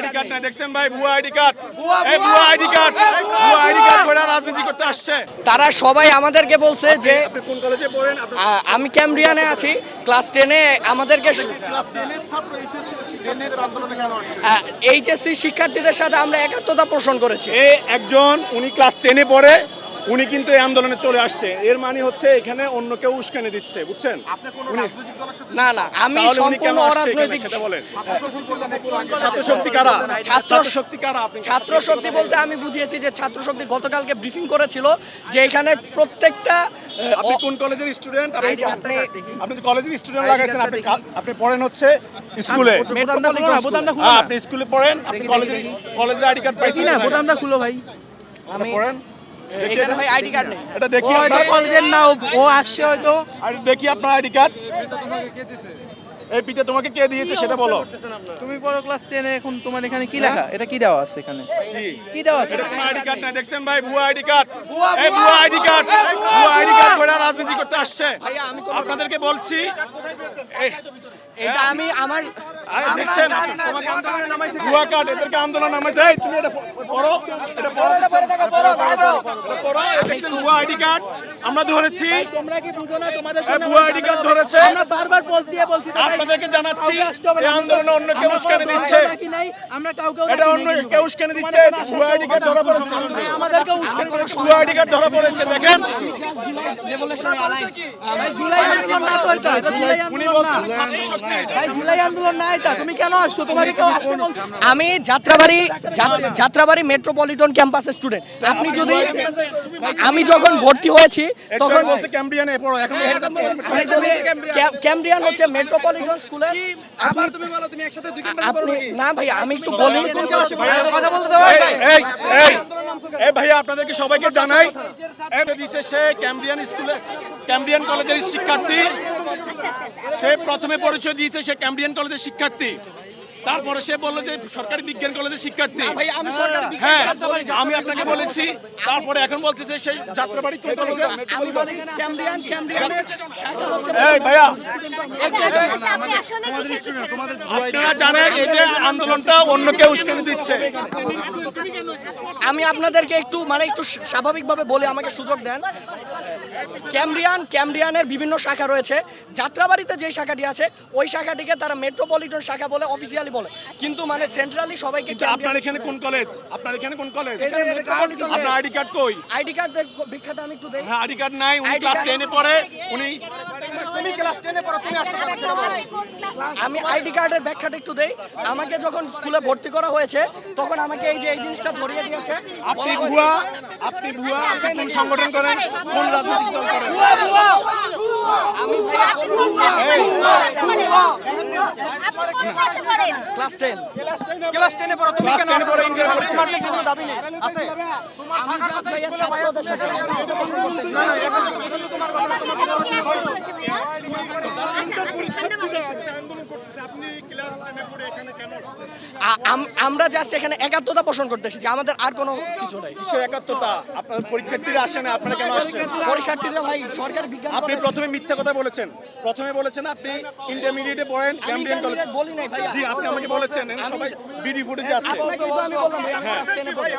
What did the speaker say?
ID card নাই দেখছেন ভাই, ভুয়া আইডি কার্ড, এই ভুয়া আইডি কার্ড, ভুয়া আইডি কার্ড করে রাজনীতি করতে আসছে। তারা সবাই আমাদেরকে বলছে যে আপনি কোন কলেজে পড়েন? আমি ক্যামব্রিয়ানে আছি, ক্লাস 10-এ আমাদেরকে ক্লাস 10 এর ছাত্র এইচএসসি শিক্ষার্থীদের আন্দোলনে কেন আসছে? এইচএসসি শিক্ষার্থীদের সাথে আমরা একাত্মতা পোষণ করেছি। এই একজন উনি ক্লাস 10-এ পড়ে, উনি কিন্তু এই আন্দোলনে চলে আসছে, এর মানে হচ্ছে এখানে অন্য কেউ উস্কানি দিচ্ছে, বুঝছেন? না না, আমি তাহলে উনি কেন সম্পূর্ণ আসছে এখানে অরাজনৈতিক। সেটা বলেন। ছাত্র শক্তি কারা? ছাত্র শক্তি কারা? আপনি ছাত্র শক্তি বলতে আমি বুঝিয়েছি যে ছাত্র শক্তি গতকালকে ব্রিফিং করেছিল যে এখানে প্রত্যেকটা আপনি কোন কলেজের স্টুডেন্ট? আপনি তো কলেজের স্টুডেন্ট লাগাইছেন, আপনি পড়েন হচ্ছে স্কুলে। আপনি স্কুলে পড়েন, আপনি কলেজের আইডি কার্ড পাইছেন না? বোতামটা খুলো ভাই। আমি পড়েন, এখানে ভাই আইডি কার্ড নেই। এটা দেখি হয়তো কলেজের না, ও আসছে হয়তো। আর দেখি আপনার আইডি কার্ড। এই পিতে তোমাকে কে দিয়েছে সেটা বলো। তুমি পড়ো ক্লাস 10-এ, এখন তোমার এখানে কি লেখা? এটা কি দেওয়া আছে এখানে? কি দেওয়া আছে? এটা কোনো আইডি কার্ড নাই দেখছেন ভাই, ভুয়া আইডি কার্ড, এই ভুয়া আইডি কার্ড, ভুয়া আইডি কার্ড করে রাজনীতি করতে আসছে। আপনাদেরকে বলছি এটা আমি আমার দেখছেন তোমাকে আন্দোলনে নামাইছে, ভুয়া কার্ড, এদেরকে আন্দোলন নামাইছে। এই তুমি এটা পড়ো, এটা পড়ো, পড়ো, এই দেখছেন ভুয়া আইডি কার্ড আমরা ধরেছি। তোমরা কি বুঝো না? তোমাদের এই ভুয়া আইডি কার্ড ধরেছে, আমরা বারবার পোস্ট দিয়ে বলছি তো ভাই। আপনাদেরকে জানাচ্ছি এই আন্দোলনে অন্য কেউ উস্কানি দিচ্ছে, আমরা কাউকে এটা অন্য কেউ উস্কানি দিচ্ছে। ভুয়া আইডি কার্ড ধরা পড়েছে, আমাদেরকে উস্কানি দিচ্ছে। ভুয়া আইডি কার্ড ধরা পড়েছে দেখেন। ভাই জুলাই আন্দোলন না তো এটা, এটা জুলাই উনি আন্দোলন না। বলছেন ছাত্র শক্তি। ভাই জুলাই আন্দোলন না এটা, তুমি কেন আসছো? তোমাকে কেউ আসতে বলছে? আমি যাত্রাবাড়ি মেট্রোপলিটন ক্যাম্পাসের স্টুডেন্ট। আপনি যদি আমি যখন ভর্তি হয়েছি তখন বলছে ক্যাম্ব্রিয়ানে পড়ো, এখন ক্যামব্রিয়ান হচ্ছে মেট্রোপলিটন স্কুলে। আপনি না ভাই, আমি একটু বলি। কথা বলতে দাও। এই এই এই ভাইয়া আপনাদেরকে সবাইকে জানাই, এই দিছে সে ক্যাম্ব্রিয়ান স্কুলে, ক্যাম্ব্রিয়ান কলেজের শিক্ষার্থী। সে প্রথমে পরিচয় দিয়েছে সে ক্যাম্ব্রিয়ান কলেজের শিক্ষার্থী, তারপরে সে বললো যে সরকারি বিজ্ঞান কলেজের শিক্ষার্থী। ভাই আমি সরকারি হ্যাঁ আমি আপনাকে বলেছি, তারপরে এখন বলতেছে সেই যাত্রাবাড়ি কোন কলেজে। আমি বলি ক্যামব্রিয়ানের শাখা হচ্ছে। এই ভাইয়া আপনি আসলে কিসের আপনারা জানেন এই যে আন্দোলনটা অন্য কেউ উস্কানি দিচ্ছে। আমি আপনাদেরকে একটু স্বাভাবিকভাবে বলে আমাকে সুযোগ দেন। ক্যামব্রিয়ানের বিভিন্ন শাখা রয়েছে। যাত্রাবাড়িতে যে শাখাটি আছে ওই শাখাটিকে তারা মেট্রোপলিটন শাখা বলে অফিসিয়ালি বলে, কিন্তু মানে সেন্ট্রালি সবাইকে আপনার এখানে কোন কলেজ? আপনার এখানে কোন কলেজ? মেট্রোপলিটন। আপনার আইডি কার্ড কই? আইডি কার্ডের ভিক্ষাটা আমি একটু দেই। হ্যাঁ আইডি কার্ড নাই, উনি ID ক্লাস card- 10 এ পড়ে, উনি তুমি ক্লাস 10 এ পড়ো, তুমি আসতে পারছো না বলো। আমি আইডি কার্ডের ব্যাখ্যাটা একটু দেই। আমাকে যখন স্কুলে ভর্তি করা হয়েছে তখন আমাকে এই জিনিসটা ধরিয়ে দিয়েছে। আপনি ভুয়া, আপনি ভুয়া, আপনি কোন সংগঠন করেন, কোন রাজনৈতিক দল করেন? ক্লাস 10। ক্লাস 10 এ পড়ো, তুমি কেন পড়ো? ইন্টার পরীক্ষা কোনো দাবি নেই আছে। আমি জাস্ট ভাইয়া ছাত্রদের সাথে একাত্মতা পোষণ করতে চাই। না না এখন তোমার কথা, আপনি ক্লাস 10 এ পড়ে এখানে কেন আসছেন? আমরা জাস্ট এখানে একাত্মতা পোষণ করতে এসেছি, আমাদের আর কোনো কিছু নাই। কিসের একাত্মতা? আপনার পরীক্ষার্থীরা আসে না, আপনারা কেন আসছেন? পরীক্ষার্থীরা ভাই সরকারি বিজ্ঞান আপনি প্রথমে মিথ্যা কথা বলেছেন, প্রথমে বলেছেন আপনি ইন্টারমিডিয়েটে পড়েন ক্যাম্ব্রিয়ান কলেজ। বলি নাই ভাই। জি আপনি আমাকে বলেছেন, সবাই বিডি ফুটেজে আছে। আপনাকে তো আমি বললাম ভাই আমি ক্লাস 10 এ পড়ি।